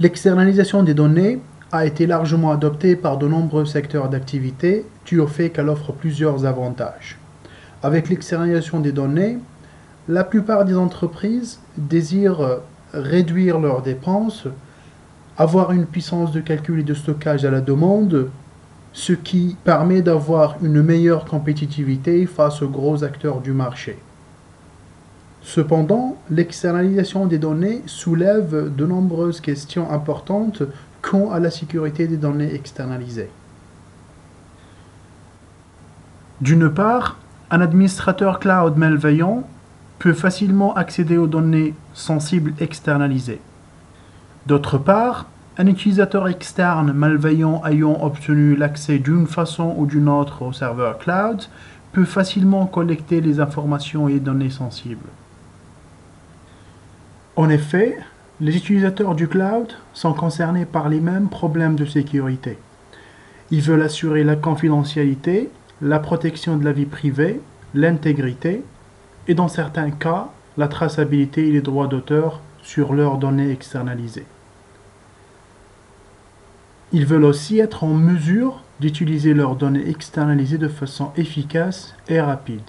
L'externalisation des données a été largement adoptée par de nombreux secteurs d'activité, dû au fait qu'elle offre plusieurs avantages. Avec l'externalisation des données, la plupart des entreprises désirent réduire leurs dépenses, avoir une puissance de calcul et de stockage à la demande, ce qui permet d'avoir une meilleure compétitivité face aux gros acteurs du marché. Cependant, l'externalisation des données soulève de nombreuses questions importantes quant à la sécurité des données externalisées. D'une part, un administrateur cloud malveillant peut facilement accéder aux données sensibles externalisées. D'autre part, un utilisateur externe malveillant ayant obtenu l'accès d'une façon ou d'une autre au serveur cloud peut facilement collecter les informations et les données sensibles. En effet, les utilisateurs du cloud sont concernés par les mêmes problèmes de sécurité. Ils veulent assurer la confidentialité, la protection de la vie privée, l'intégrité et dans certains cas, la traçabilité et les droits d'auteur sur leurs données externalisées. Ils veulent aussi être en mesure d'utiliser leurs données externalisées de façon efficace et rapide.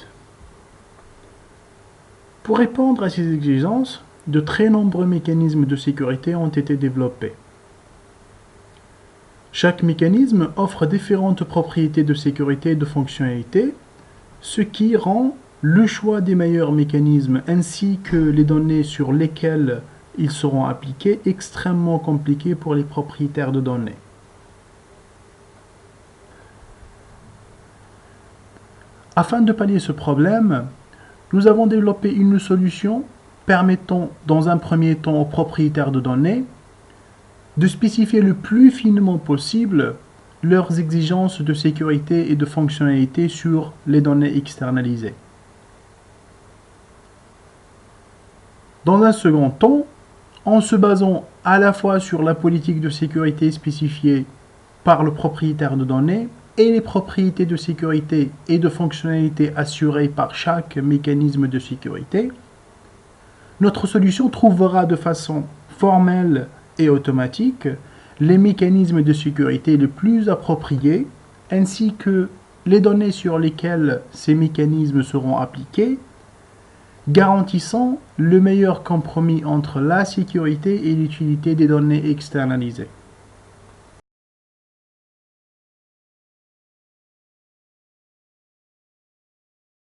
Pour répondre à ces exigences, de très nombreux mécanismes de sécurité ont été développés. Chaque mécanisme offre différentes propriétés de sécurité et de fonctionnalité, ce qui rend le choix des meilleurs mécanismes ainsi que les données sur lesquelles ils seront appliqués extrêmement compliqué pour les propriétaires de données. Afin de pallier ce problème, nous avons développé une solution permettant dans un premier temps aux propriétaires de données de spécifier le plus finement possible leurs exigences de sécurité et de fonctionnalité sur les données externalisées. Dans un second temps, en se basant à la fois sur la politique de sécurité spécifiée par le propriétaire de données et les propriétés de sécurité et de fonctionnalité assurées par chaque mécanisme de sécurité, notre solution trouvera de façon formelle et automatique les mécanismes de sécurité les plus appropriés ainsi que les données sur lesquelles ces mécanismes seront appliqués, garantissant le meilleur compromis entre la sécurité et l'utilité des données externalisées.